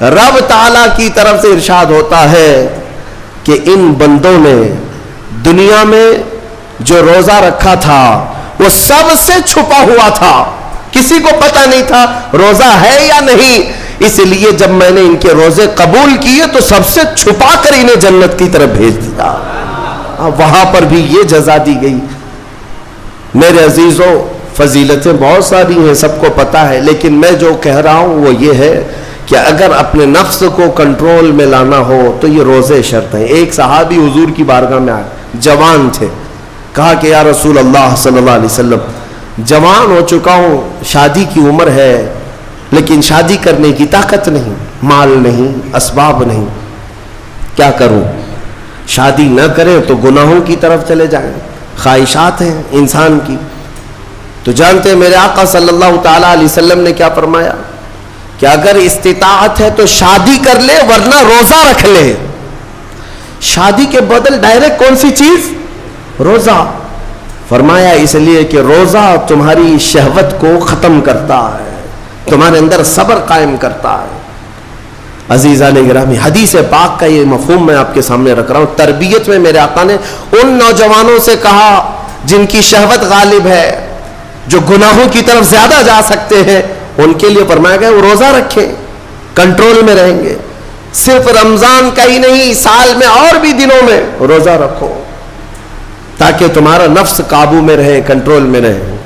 رب تعالیٰ کی طرف سے ارشاد ہوتا ہے کہ ان بندوں نے دنیا میں جو روزہ رکھا تھا وہ سب سے چھپا ہوا تھا, کسی کو پتہ نہیں تھا روزہ ہے یا نہیں. اس لیے جب میں نے ان کے روزے قبول کیے تو سب سے چھپا کر انہیں جنت کی طرف بھیج دیا. وہاں پر بھی یہ جزا دی گئی. میرے عزیزوں, فضیلتیں بہت ساری ہیں, سب کو پتہ ہے, لیکن میں جو کہہ رہا ہوں وہ یہ ہے کہ اگر اپنے نفس کو کنٹرول میں لانا ہو تو یہ روزے شرط ہیں. ایک صحابی حضور کی بارگاہ میں آئے, جوان تھے, کہا کہ یا رسول اللہ صلی اللہ علیہ وسلم, جوان ہو چکا ہوں, شادی کی عمر ہے, لیکن شادی کرنے کی طاقت نہیں, مال نہیں, اسباب نہیں, کیا کروں؟ شادی نہ کریں تو گناہوں کی طرف چلے جائیں, خواہشات ہیں انسان کی. تو جانتے ہیں میرے آقا صلی اللہ تعالیٰ علیہ وسلم نے کیا فرمایا کہ اگر استطاعت ہے تو شادی کر لے ورنہ روزہ رکھ لے. شادی کے بدل ڈائریکٹ کون سی چیز؟ روزہ. فرمایا اس لیے کہ روزہ تمہاری شہوت کو ختم کرتا ہے, تمہارے اندر صبر قائم کرتا ہے. عزیزان گرامی, حدیث پاک کا یہ مفہوم میں آپ کے سامنے رکھ رہا ہوں. تربیت میں میرے آقا نے ان نوجوانوں سے کہا جن کی شہوت غالب ہے, جو گناہوں کی طرف زیادہ جا سکتے ہیں, ان کے لیے فرمایا گیا وہ روزہ رکھیں, کنٹرول میں رہیں گے. صرف رمضان کا ہی نہیں, سال میں اور بھی دنوں میں روزہ رکھو تاکہ تمہارا نفس قابو میں رہے, کنٹرول میں رہے.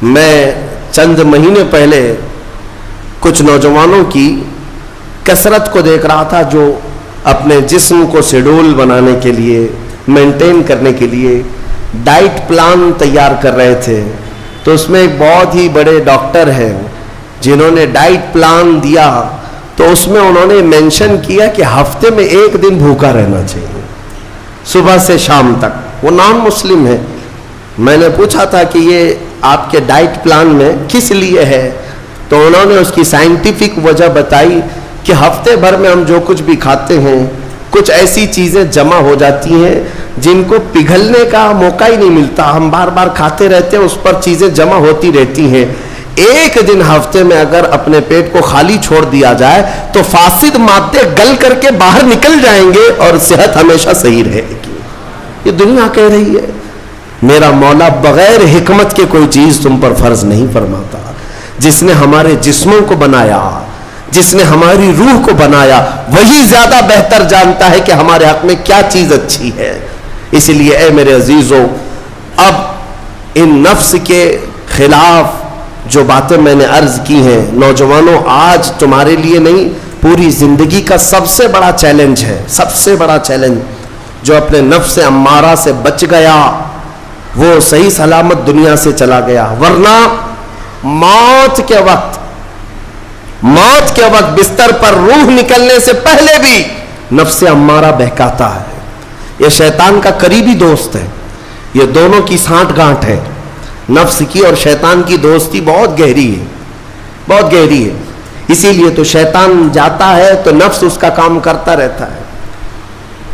میں چند مہینے پہلے کچھ نوجوانوں کی کثرت کو دیکھ رہا تھا جو اپنے جسم کو شیڈول بنانے کے لیے, مینٹین کرنے کے لیے ڈائٹ پلان تیار کر رہے تھے. تو اس میں ایک بہت ہی بڑے ڈاکٹر ہیں جنہوں نے ڈائٹ پلان دیا, تو اس میں انہوں نے مینشن کیا کہ ہفتے میں ایک دن بھوکا رہنا چاہیے, صبح سے شام تک. وہ نان مسلم ہے. میں نے پوچھا تھا کہ یہ آپ کے ڈائٹ پلان میں کس لیے ہے, تو انہوں نے اس کی سائنٹیفک وجہ بتائی کہ ہفتے بھر میں ہم جو کچھ بھی کھاتے ہیں, کچھ ایسی چیزیں جمع ہو جاتی ہیں جن کو پگھلنے کا موقع ہی نہیں ملتا, ہم بار بار کھاتے رہتے ہیں, اس پر چیزیں جمع ہوتی رہتی ہیں. ایک دن ہفتے میں اگر اپنے پیٹ کو خالی چھوڑ دیا جائے تو فاسد مادے گل کر کے باہر نکل جائیں گے اور صحت ہمیشہ صحیح رہے گی. یہ دنیا کہہ رہی ہے. میرا مولا بغیر حکمت کے کوئی چیز تم پر فرض نہیں فرماتا. جس نے ہمارے جسموں کو بنایا, جس نے ہماری روح کو بنایا, وہی زیادہ بہتر جانتا ہے کہ ہمارے حق میں کیا چیز اچھی ہے. اس لیے اے میرے عزیزوں, اب ان نفس کے خلاف جو باتیں میں نے عرض کی ہیں, نوجوانوں, آج تمہارے لیے نہیں پوری زندگی کا سب سے بڑا چیلنج ہے, سب سے بڑا چیلنج. جو اپنے نفس امارہ سے بچ گیا وہ صحیح سلامت دنیا سے چلا گیا, ورنہ موت کے وقت بستر پر روح نکلنے سے پہلے بھی نفس امارہ بہکاتا ہے. یہ شیطان کا قریبی دوست ہے. یہ دونوں کی سانٹھ گانٹھ ہے, نفس کی اور شیطان کی دوستی بہت گہری ہے, بہت گہری ہے. اسی لیے تو شیطان جاتا ہے تو نفس اس کا کام کرتا رہتا ہے.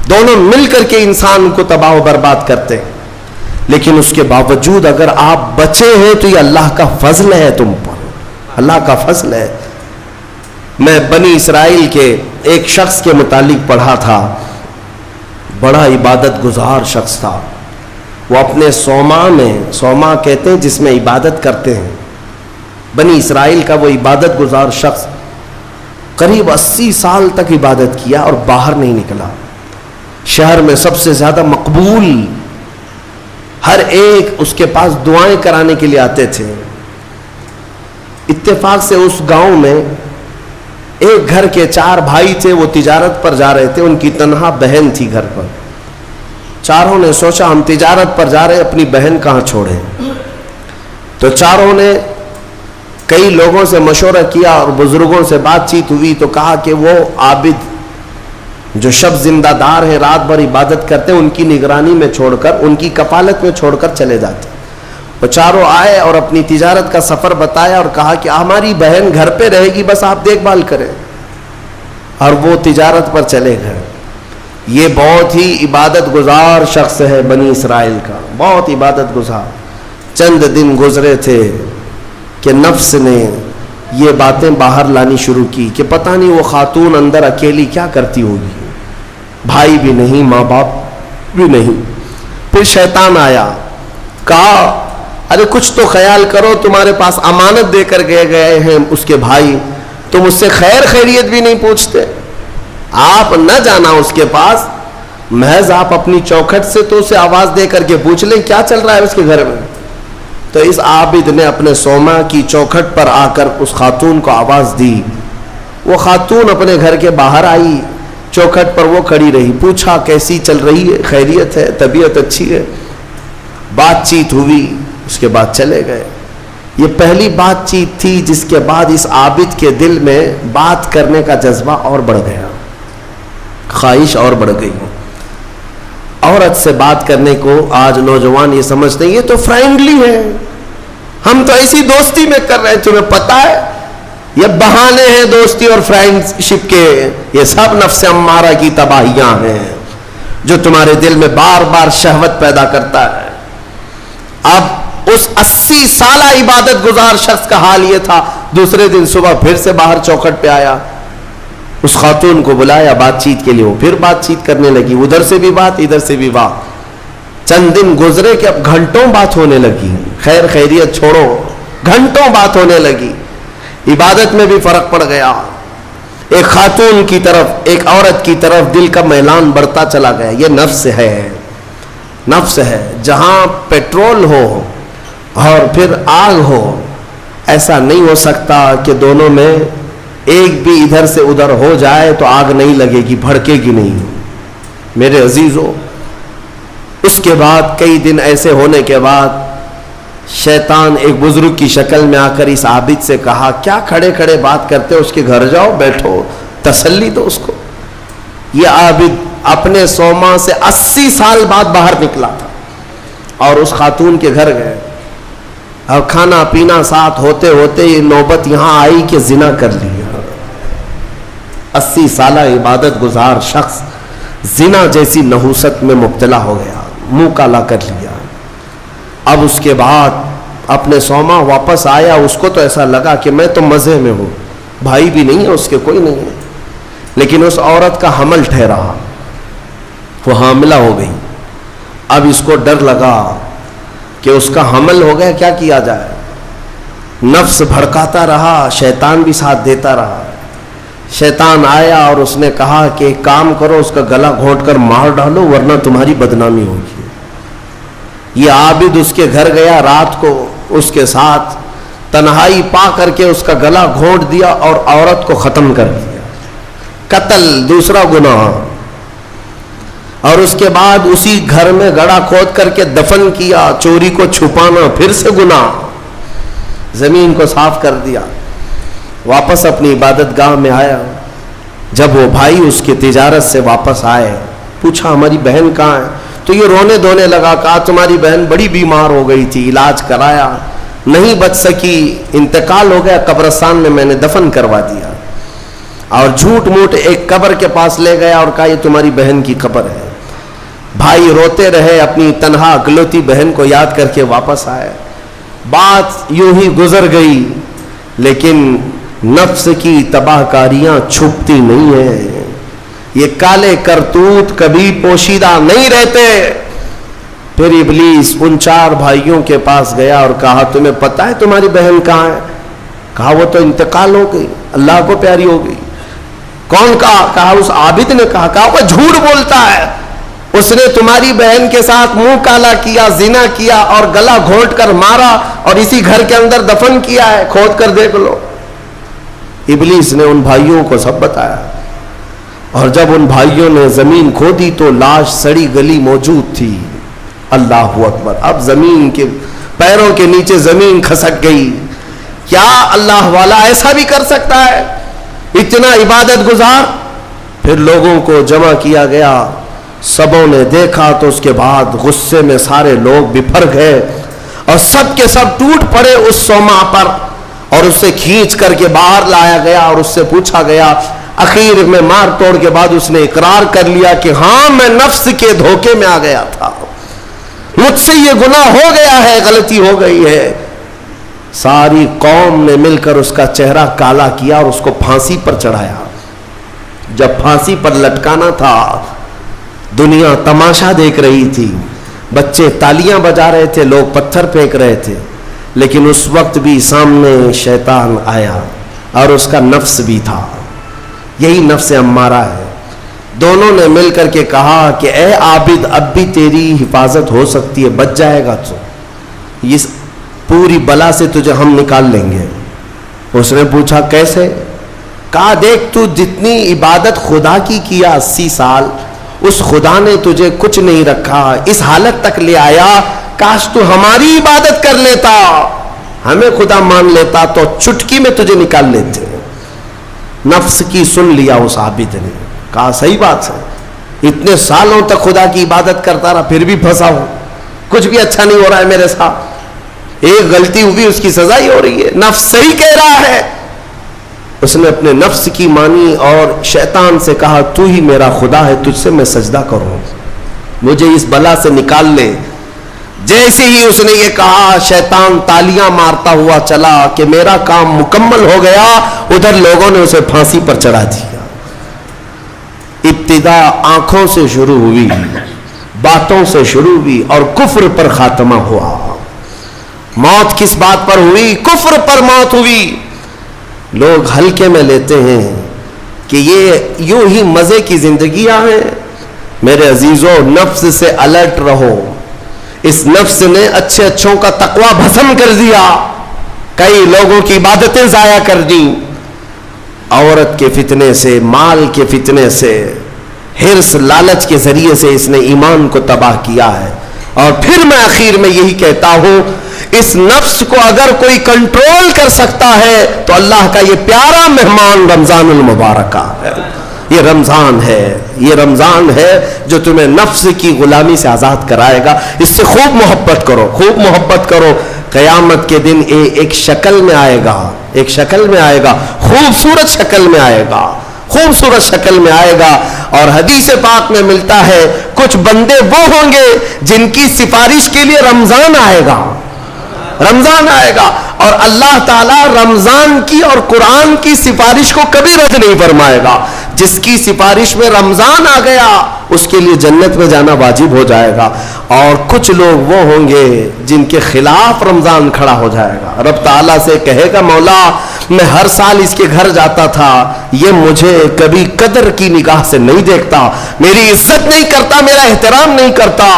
دونوں مل کر کے انسان کو تباہ و برباد کرتے ہیں. لیکن اس کے باوجود اگر آپ بچے ہیں تو یہ اللہ کا فضل ہے تم پر, اللہ کا فضل ہے. میں بنی اسرائیل کے ایک شخص کے متعلق پڑھا تھا, بڑا عبادت گزار شخص تھا. وہ اپنے صوما کہتے ہیں جس میں عبادت کرتے ہیں، بنی اسرائیل کا وہ عبادت گزار شخص قریب 80 سال تک عبادت کیا اور باہر نہیں نکلا. شہر میں سب سے زیادہ مقبول، ہر ایک اس کے پاس دعائیں کرانے کے لیے آتے تھے. اتفاق سے اس گاؤں میں ایک گھر کے 4 بھائی تھے، وہ تجارت پر جا رہے تھے، ان کی تنہا بہن تھی گھر پر. چاروں نے سوچا ہم تجارت پر جا رہے، اپنی بہن کہاں چھوڑیں. تو چاروں نے کئی لوگوں سے مشورہ کیا اور بزرگوں سے بات چیت ہوئی تو کہا کہ وہ عابد جو شب زندہ دار ہیں، رات بھر عبادت کرتے ہیں، ان کی نگرانی میں چھوڑ کر، ان کی کفالت میں چھوڑ کر چلے جاتے. وہ چاروں آئے اور اپنی تجارت کا سفر بتایا اور کہا کہ ہماری بہن گھر پہ رہے گی، بس آپ دیکھ بھال کریں. اور وہ تجارت پر چلے گئے. یہ بہت ہی عبادت گزار شخص ہے بنی اسرائیل کا، بہت عبادت گزار. چند دن گزرے تھے کہ نفس نے یہ باتیں باہر لانی شروع کی کہ پتہ نہیں وہ خاتون اندر اکیلی کیا کرتی ہوگی، بھائی بھی نہیں، ماں باپ بھی نہیں. پھر شیطان آیا، کہا ارے کچھ تو خیال کرو، تمہارے پاس امانت دے کر گئے ہیں اس کے بھائی، تم اس سے خیر خیریت بھی نہیں پوچھتے. آپ نہ جانا اس کے پاس، محض آپ اپنی چوکھٹ سے تو اسے آواز دے کر کے پوچھ لیں کیا چل رہا ہے اس کے گھر میں. تو اس عابد نے اپنے صوما کی چوکھٹ پر آ کر اس خاتون کو آواز دی. وہ خاتون اپنے گھر کے باہر آئی، چوکھٹ پر وہ کھڑی رہی. پوچھا کیسی چل رہی ہے، خیریت ہے، طبیعت اچھی ہے. بات چیت ہوئی، اس کے بعد چلے گئے. یہ پہلی بات چیت تھی جس کے بعد اس عابد کے دل میں بات کرنے کا جذبہ اور بڑھ گیا، خواہش اور بڑھ گئی. عورت سے بات کرنے کو آج نوجوان یہ سمجھتے ہیں یہ تو فرینڈلی ہے، ہم تو ایسی دوستی میں کر رہے ہیں. تمہیں پتا ہے یہ بہانے ہیں دوستی اور فرینڈ شپ کے، یہ سب نفس امارہ کی تباہیاں ہیں جو تمہارے دل میں بار بار شہوت پیدا کرتا ہے. اب اس 80 سالہ عبادت گزار شخص کا حال یہ تھا. دوسرے دن صبح پھر سے باہر چوکھٹ پہ آیا، اس خاتون کو بلایا بات چیت کے لیے. وہ پھر بات چیت کرنے لگی، ادھر سے بھی بات ادھر سے بھی بات. چند دن گزرے کہ اب گھنٹوں بات ہونے لگی، خیر خیریت چھوڑو، گھنٹوں بات ہونے لگی. عبادت میں بھی فرق پڑ گیا. ایک خاتون کی طرف، ایک عورت کی طرف دل کا میلان بڑھتا چلا گیا. یہ نفس ہے، نفس ہے. جہاں پیٹرول ہو اور پھر آگ ہو، ایسا نہیں ہو سکتا کہ دونوں میں ایک بھی ادھر سے ادھر ہو جائے تو آگ نہیں لگے گی، بھڑکے گی نہیں. میرے عزیزو، اس کے بعد کئی دن ایسے ہونے کے بعد شیطان ایک بزرگ کی شکل میں آ کر اس عابد سے کہا کیا کھڑے کھڑے بات کرتے ہو، اس کے گھر جاؤ، بیٹھو، تسلی دو اس کو. یہ عابد اپنے صوما سے 80 سال بعد باہر نکلا تھا اور اس خاتون کے گھر گئے اور کھانا پینا ساتھ ہوتے ہوتے یہ نوبت یہاں آئی کہ زنا کر لیا. 80 سالہ عبادت گزار شخص زنا جیسی نحوست میں مبتلا ہو گیا، منہ کالا کر لیا. اب اس کے بعد اپنے صوما واپس آیا. اس کو تو ایسا لگا کہ میں تو مزے میں ہوں، بھائی بھی نہیں ہے اس کے، کوئی نہیں ہے. لیکن اس عورت کا حمل ٹھہرا، وہ حاملہ ہو گئی. اب اس کو ڈر لگا کہ اس کا حمل ہو گیا، کیا کیا جائے. نفس بھڑکاتا رہا، شیطان بھی ساتھ دیتا رہا. شیطان آیا اور اس نے کہا کہ ایک کام کرو، اس کا گلا گھونٹ کر مار ڈالو ورنہ تمہاری بدنامی ہوگی. یہ عابد اس کے گھر گیا، رات کو اس کے ساتھ تنہائی پا کر کے اس کا گلا گھونٹ دیا اور عورت کو ختم کر دیا. قتل دوسرا گناہ. اور اس کے بعد اسی گھر میں گڑھا کھود کر کے دفن کیا. چوری کو چھپانا پھر سے گناہ. زمین کو صاف کر دیا. واپس اپنی عبادت گاہ میں آیا. جب وہ بھائی اس کی تجارت سے واپس آئے، پوچھا ہماری بہن کہاں ہے. تو یہ رونے دھونے لگا. کہا تمہاری بہن بڑی بیمار ہو گئی تھی، علاج کرایا، نہیں بچ سکی، انتقال ہو گیا، قبرستان میں نے دفن کروا دیا. اور جھوٹ موٹ ایک قبر کے پاس لے گیا اور کہا یہ تمہاری بہن کی قبر ہے. بھائی روتے رہے، اپنی تنہا اکلوتی بہن کو یاد کر کے واپس آئے. بات یوں ہی گزر گئی، لیکن نفس کی تباہ کاریاں چھپتی نہیں ہیں. یہ کالے کرتوت کبھی پوشیدہ نہیں رہتے. پھر ابلیس ان 4 بھائیوں کے پاس گیا اور کہا تمہیں پتا ہے تمہاری بہن کہاں ہے؟ کہا وہ تو انتقال ہو گئی، اللہ کو پیاری ہو گئی۔ کون کہا؟ کہا اس عابد نے کہا۔ کہا وہ جھوٹ بولتا ہے، اس نے تمہاری بہن کے ساتھ منہ کالا کیا، زنا کیا اور گلا گھونٹ کر مارا اور اسی گھر کے اندر دفن کیا ہے، کھود کر دیکھ لو۔ ابلیس نے ان بھائیوں کو سب بتایا، اور جب ان بھائیوں نے زمین کھودی تو لاش سڑی گلی موجود تھی۔ اللہ اکبر! اب زمین کے پیروں کے نیچے زمین کھسک گئی۔ کیا اللہ والا ایسا بھی کر سکتا ہے؟ اتنا عبادت گزار؟ پھر لوگوں کو جمع کیا گیا، سبوں نے دیکھا تو اس کے بعد غصے میں سارے لوگ بپھر گئے اور سب کے سب ٹوٹ پڑے اس سوما پر، اور اسے کھینچ کر کے باہر لایا گیا اور اس سے پوچھا گیا۔ اخیر میں مار توڑ کے بعد اس نے اقرار کر لیا کہ ہاں میں نفس کے دھوکے میں آ گیا تھا، مجھ سے یہ گناہ ہو گیا ہے، غلطی ہو گئی ہے۔ ساری قوم نے مل کر اس کا چہرہ کالا کیا اور اس کو پھانسی پر چڑھایا۔ جب پھانسی پر لٹکانا تھا، دنیا تماشا دیکھ رہی تھی، بچے تالیاں بجا رہے تھے، لوگ پتھر پھینک رہے تھے، لیکن اس وقت بھی سامنے شیطان آیا اور اس کا نفس بھی تھا، یہی نفس امارہ ہے۔ دونوں نے مل کر کے کہا کہ اے عابد، اب بھی تیری حفاظت ہو سکتی ہے، بچ جائے گا تو، اس پوری بلا سے تجھے ہم نکال لیں گے۔ اس نے پوچھا کیسے؟ کہا دیکھ تو جتنی عبادت خدا کی کیا 80 سال، اس خدا نے تجھے کچھ نہیں رکھا، اس حالت تک لے آیا، کاش تو ہماری عبادت کر لیتا، ہمیں خدا مان لیتا تو چٹکی میں تجھے نکال لیتے۔ نفس کی سن لیا اس عابد نے، کہا صحیح بات ہے، اتنے سالوں تک خدا کی عبادت کرتا رہا پھر بھی پھنسا ہوں، کچھ بھی اچھا نہیں ہو رہا ہے میرے ساتھ، ایک غلطی ہوئی اس کی سزا ہی ہو رہی ہے، نفس صحیح کہہ رہا ہے۔ اس نے اپنے نفس کی مانی اور شیطان سے کہا تو ہی میرا خدا ہے، تجھ سے میں سجدہ کروں، مجھے اس بلا سے نکال لے۔ جیسے ہی اس نے یہ کہا، شیطان تالیاں مارتا ہوا چلا کہ میرا کام مکمل ہو گیا، ادھر لوگوں نے اسے پھانسی پر چڑھا دیا۔ ابتدا آنکھوں سے شروع ہوئی، باتوں سے شروع ہوئی اور کفر پر خاتمہ ہوا۔ موت کس بات پر ہوئی؟ کفر پر موت ہوئی۔ لوگ ہلکے میں لیتے ہیں کہ یہ یوں ہی مزے کی زندگیاں ہیں۔ میرے عزیزوں، نفس سے الرٹ رہو، اس نفس نے اچھے اچھوں کا تقوی بھسم کر دیا، کئی لوگوں کی عبادتیں ضائع کر دی، عورت کے فتنے سے، مال کے فتنے سے، حرص لالچ کے ذریعے سے اس نے ایمان کو تباہ کیا ہے۔ اور پھر میں آخر میں یہی کہتا ہوں، اس نفس کو اگر کوئی کنٹرول کر سکتا ہے تو اللہ کا یہ پیارا مہمان رمضان المبارک ہے، یہ رمضان ہے، یہ رمضان ہے جو تمہیں نفس کی غلامی سے آزاد کرائے گا۔ اس سے خوب محبت کرو، خوب محبت کرو، قیامت کے دن ایک شکل میں آئے گا، ایک شکل میں آئے گا، خوبصورت شکل میں آئے گا، خوبصورت شکل میں آئے گا۔ اور حدیث پاک میں ملتا ہے کچھ بندے وہ ہوں گے جن کی سفارش کے لیے رمضان آئے گا، رمضان آئے گا، اور اللہ تعالیٰ رمضان کی اور قرآن کی سفارش کو کبھی رد نہیں فرمائے گا۔ جس کی سفارش میں رمضان آ گیا اس کے لیے جنت میں جانا واجب ہو جائے گا، اور کچھ لوگ وہ ہوں گے جن کے خلاف رمضان کھڑا ہو جائے گا۔ رب تعالیٰ سے کہے گا مولا میں ہر سال اس کے گھر جاتا تھا، یہ مجھے کبھی قدر کی نگاہ سے نہیں دیکھتا، میری عزت نہیں کرتا، میرا احترام نہیں کرتا۔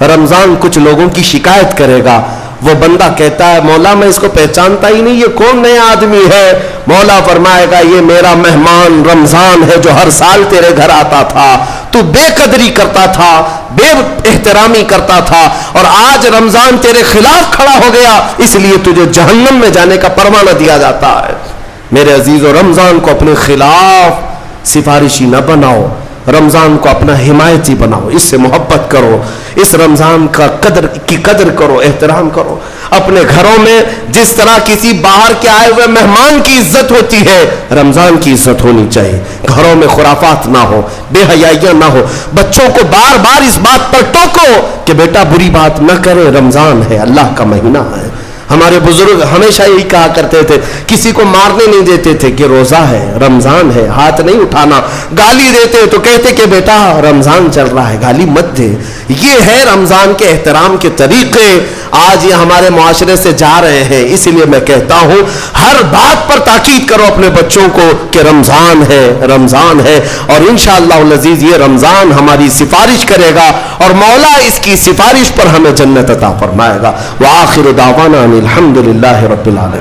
رمضان کچھ لوگوں کی شکایت کرے گا، وہ بندہ کہتا ہے مولا میں اس کو پہچانتا ہی نہیں، یہ کون نیا آدمی ہے؟ مولا فرمائے گا یہ میرا مہمان رمضان ہے جو ہر سال تیرے گھر آتا تھا، تو بے قدری کرتا تھا، بے احترامی کرتا تھا، اور آج رمضان تیرے خلاف کھڑا ہو گیا، اس لیے تجھے جہنم میں جانے کا پروانہ دیا جاتا ہے۔ میرے عزیزو، رمضان کو اپنے خلاف سفارشی نہ بناؤ، رمضان کو اپنا حمایتی بناؤ، اس سے محبت کرو، اس رمضان کی قدر کرو، احترام کرو۔ اپنے گھروں میں جس طرح کسی باہر کے آئے ہوئے مہمان کی عزت ہوتی ہے، رمضان کی عزت ہونی چاہیے۔ گھروں میں خرافات نہ ہو، بے حیائیاں نہ ہو، بچوں کو بار بار اس بات پر ٹوکو کہ بیٹا بری بات نہ کرے، رمضان ہے، اللہ کا مہینہ ہے، ہمارے بزرگ ہمیشہ یہی کہا کرتے تھے، کسی کو مارنے نہیں دیتے تھے کہ روزہ ہے، رمضان ہے، ہاتھ نہیں اٹھانا. گالی دیتے تو کہتے کہ بیٹا رمضان چل رہا ہے، گالی مت دے. یہ ہے رمضان کے احترام کے طریقے. آج یہ ہمارے معاشرے سے جا رہے ہیں. اسی لیے میں کہتا ہوں ہر بات پر تاکید کرو اپنے بچوں کو کہ رمضان ہے، رمضان ہے. اور انشاءاللہ العزیز یہ رمضان ہماری سفارش کرے گا اور مولا اس کی سفارش پر ہمیں جنت عطا فرمائے گا. وآخر دعوانا الحمدللہ رب العالمین.